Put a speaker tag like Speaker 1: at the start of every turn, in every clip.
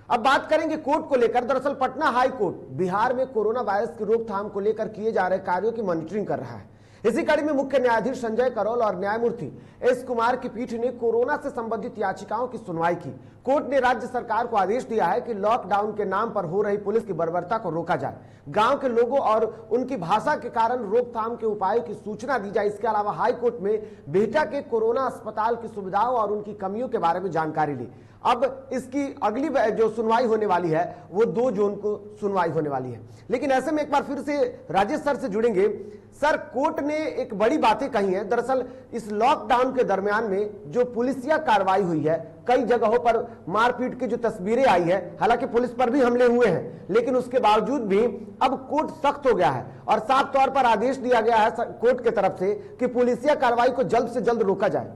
Speaker 1: अब बात करेंगे कोर्ट को लेकर। दरअसल पटना हाई कोर्ट बिहार में कोरोना वायरस की रोकथाम को लेकर किए जा रहे कार्यों की मॉनिटरिंग कर रहा है। इसी कड़ी में मुख्य न्यायाधीश संजय करोल और न्यायमूर्ति एस कुमार की पीठ ने कोरोना से संबंधित याचिकाओं की सुनवाई की। कोर्ट ने राज्य सरकार को आदेश दिया है कि लॉकडाउन के नाम पर हो रही पुलिस की बर्बरता को रोका जाए, गांव के लोगों और उनकी भाषा के कारण रोकथाम के उपायों की सूचना दी जाए। इसके अलावा हाई कोर्ट में बिहटा के कोरोना अस्पताल की सुविधाओं और उनकी कमियों के बारे में जानकारी ली। अब इसकी अगली जो सुनवाई होने वाली है वो 2 जून को सुनवाई होने वाली है। लेकिन ऐसे में एक बार फिर से राजेश सर से जुड़ेंगे। सर, कोर्ट ने एक बड़ी बातें कही हैं। दरअसल इस लॉकडाउन के दरमियान में जो पुलिसिया कार्रवाई हुई है, कई जगहों पर मारपीट की जो तस्वीरें आई है, हालांकि पुलिस पर भी हमले हुए हैं, लेकिन उसके बावजूद भी अब कोर्ट सख्त हो गया है और साफ तौर पर आदेश दिया गया है कोर्ट की तरफ से कि पुलिसिया कार्रवाई को जल्द से जल्द रोका जाए।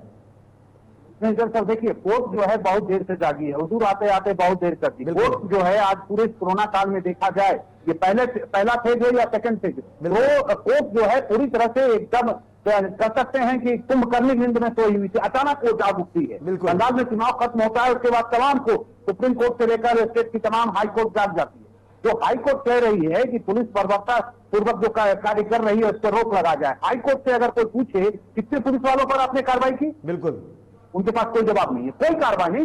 Speaker 2: नहीं सर, देखिए कोर्ट जो है बहुत देर से जागी है, हुजूर आते आते बहुत देर कर दी। कोर्ट जो है आज पूरे कोरोना काल में देखा जाए, ये पहला फेज है या सेकंड फेज, तो कोर्ट जो है पूरी तरह से एकदम कह सकते हैं कि कुंभकर्णी नींद में सोई हुई थी। अचानक कोर्ट जाग उठती है। बंगाल में चुनाव खत्म होता है, उसके बाद तमाम को सुप्रीम कोर्ट से लेकर स्टेट की तमाम हाई कोर्ट जाग जाती है। जो हाई कोर्ट कह रही है कि पुलिस बर्बरता पूर्वक जो कार्य कर रही है उस पर रोक लगा जाए। हाई कोर्ट से अगर कोई पूछे कितने पुलिस वालों पर आपने कार्रवाई की, बिल्कुल उनके पास कोई जवाब नहीं है, कोई कार्रवाई नहीं।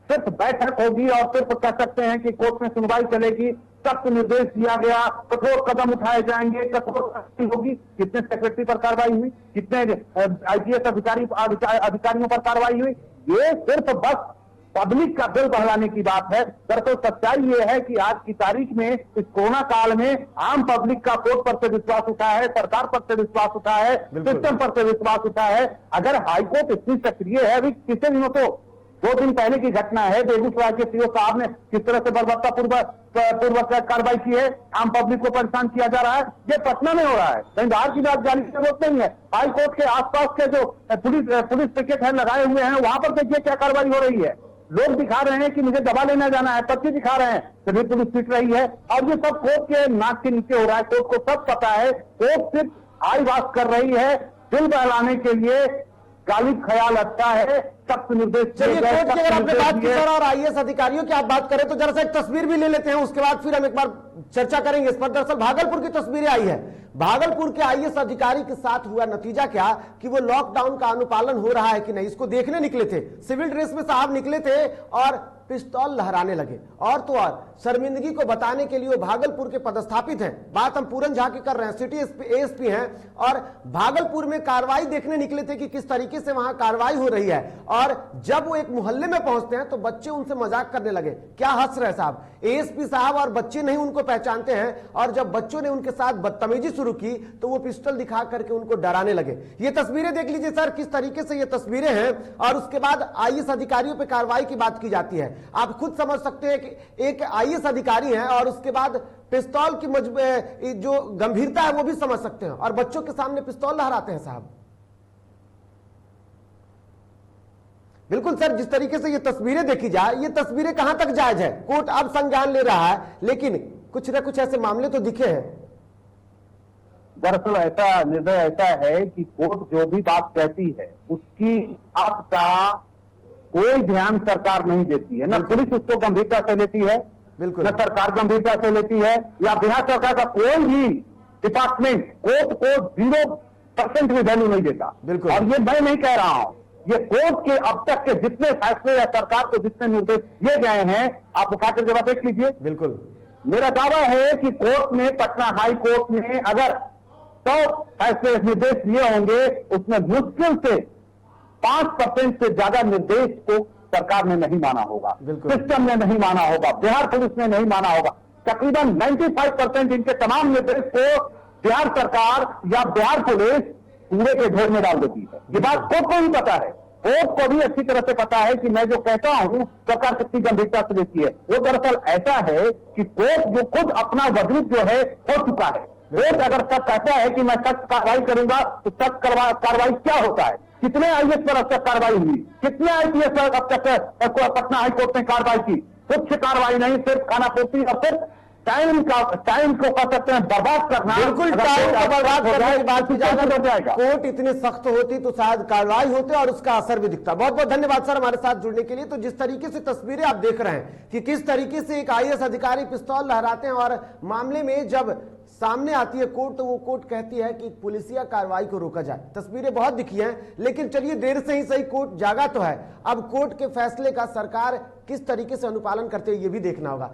Speaker 2: सिर्फ बैठक होगी और सिर्फ कह सकते हैं कि कोर्ट में सुनवाई चलेगी, सख्त निर्देश दिया गया, कठोर कदम उठाए जाएंगे, कठोर सख्ती होगी। कितने सेक्रेटरी पर कार्रवाई हुई, कितने आईपीएस अधिकारियों पर कार्रवाई हुई, ये सिर्फ बस पब्लिक का दिल बहलाने की बात है। दरअसल सच्चाई ये है कि आज की तारीख में इस कोरोना काल में आम पब्लिक का कोर्ट पर से विश्वास उठा है, सरकार पर से विश्वास उठा है, सिस्टम पर से विश्वास उठा है। अगर हाईकोर्ट इतनी सक्रिय है, अभी पिछले दिनों तो 2 दिन पहले की घटना है, बेगूसराय के सीओ साहब ने किस तरह से बर्बरता पूर्वक कार्रवाई की है, आम पब्लिक को परेशान किया जा रहा है। ये पटना में हो रहा है, कहीं बाहर की बात जाने की जरूरत नहीं है। हाईकोर्ट के आसपास के जो पुलिस पिकेट है लगाए हुए हैं, वहां पर देखिए क्या कार्रवाई हो रही है। लोग दिखा रहे हैं कि मुझे दवा लेना जाना है, पर्ची दिखा रहे हैं, तभी पुलिस पीट रही है। और ये सब कोर्ट के नाक के नीचे हो रहा है। कोर्ट को सब पता है, कोर्ट सिर्फ आई वाश कर रही है, दिल बहलाने के लिए गालिब ख्याल अच्छा है, सख्त निर्देश।
Speaker 1: चलिए, कोर्ट की अगर आपने बात की सर और आईएएस अधिकारियों की आप बात करें तो जरा सा एक तस्वीर भी ले लेते हैं, उसके बाद फिर हम एक बार चर्चा करेंगे इस पर। दरअसल भागलपुर की तस्वीरें आई है। भागलपुर के आईएएस अधिकारी के साथ हुआ नतीजा क्या कि वो लॉकडाउन का अनुपालन हो रहा है कि नहीं, इसको देखने निकले थे। सिविल ड्रेस में साहब निकले थे और पिस्तौल लहराने लगे। और तो और शर्मिंदगी को बताने के लिए वो भागलपुर के पदस्थापित हैं। बात हम पूरन झा की कर रहे हैं, सिटी एएसपी हैं और भागलपुर में कार्रवाई देखने निकले थे कि किस तरीके से वहां कार्रवाई हो रही है। और जब वो एक मोहल्ले में पहुंचते हैं तो बच्चे उनसे मजाक करने लगे। क्या हंस रहे साहब, एएसपी साहब और बच्चे नहीं उनको पहचानते हैं। और जब बच्चों ने उनके साथ बदतमीजी शुरू की तो वो पिस्टल दिखा करके उनको डराने लगे। ये तस्वीरें देख लीजिए सर, किस तरीके से ये तस्वीरें हैं। और उसके बाद आईएएस अधिकारियों पर कार्रवाई की बात की जाती है। आप खुद समझ सकते हैं कि एक आईएएस अधिकारी है और उसके बाद पिस्तौल की जो गंभीरता है वो भी समझ सकते हैं, और बच्चों के सामने पिस्तौल लहराते हैं साहब। बिल्कुल सर, जिस तरीके से ये तस्वीरें देखी जाए, ये तस्वीरें कहां तक जायज है? कोर्ट अब संज्ञान ले रहा है, लेकिन कुछ न कुछ ऐसे मामले तो दिखे हैं।
Speaker 2: दरअसल ऐसा निर्णय ऐसा है कि कोर्ट जो भी बात कहती है उसकी आपका कोई ध्यान सरकार नहीं देती है। न पुलिस उसको गंभीरता से लेती है, बिल्कुल, न सरकार गंभीरता से लेती है, या बिहार सरकार का कोई भी डिपार्टमेंट कोर्ट को 0% भी वैल्यू नहीं देता। बिल्कुल, और ये मैं नहीं कह रहा हूं, ये कोर्ट के अब तक के जितने फैसले या सरकार को जितने निर्देश दिए गए हैं, आप उठाकर जवाब देख लीजिए। बिल्कुल, मेरा दावा है कि कोर्ट ने, पटना हाई कोर्ट ने अगर 100 फैसले निर्देश दिए होंगे, उसमें मुश्किल से 5% से ज्यादा निर्देश को सरकार ने नहीं माना होगा, सिस्टम ने नहीं माना होगा, बिहार पुलिस ने नहीं माना होगा। तकरीबन 95% इनके तमाम निर्देश को बिहार सरकार या बिहार पुलिस कूड़े के ढेर में डाल देती है। ये बात कोर्ट को भी पता है, कोर्ट को भी अच्छी तरह से पता है कि मैं जो कहता हूं सरकार कितनी गंभीरता से लेती है। वो दरअसल ऐसा है कि कोर्ट जो खुद अपना वजूद जो है हो चुका है। कोर्ट अगर तक कहता है कि मैं सख्त कार्रवाई करूंगा तो सख्त कार्रवाई क्या होता है? कितने आईएएस पर अब तक कार्रवाई हुई, कितने आईपीएस पर अब तक पटना हाईकोर्ट ने कार्रवाई की? कुछ कार्रवाई नहीं, सिर्फ खानापूर्ति और सिर्फ टाइम को कह सकते हैं बर्बाद करना।
Speaker 1: बिल्कुल
Speaker 2: अगर
Speaker 1: टाइम
Speaker 2: कोर्ट
Speaker 1: को बर्बाद
Speaker 2: हो
Speaker 1: करने
Speaker 2: जाए,
Speaker 1: की बात की
Speaker 2: तो कैसे हो
Speaker 1: जाए,
Speaker 2: जाएगा?
Speaker 1: कोर्ट इतनी सख्त होती तो शायद कार्रवाई होती और उसका असर भी दिखता। बहुत बहुत धन्यवाद सर हमारे साथ जुड़ने के लिए। तो जिस तरीके से तस्वीरें आप देख रहे हैं कि किस तरीके से एक आईएएस अधिकारी पिस्तौल लहराते हैं और मामले में जब सामने आती है कोर्ट तो वो कोर्ट कहती है कि पुलिसिया कार्रवाई को रोका जाए। तस्वीरें बहुत दिखी हैं, लेकिन चलिए देर से ही सही कोर्ट जागा तो है। अब कोर्ट के फैसले का सरकार किस तरीके से अनुपालन करते हैं ये भी देखना होगा।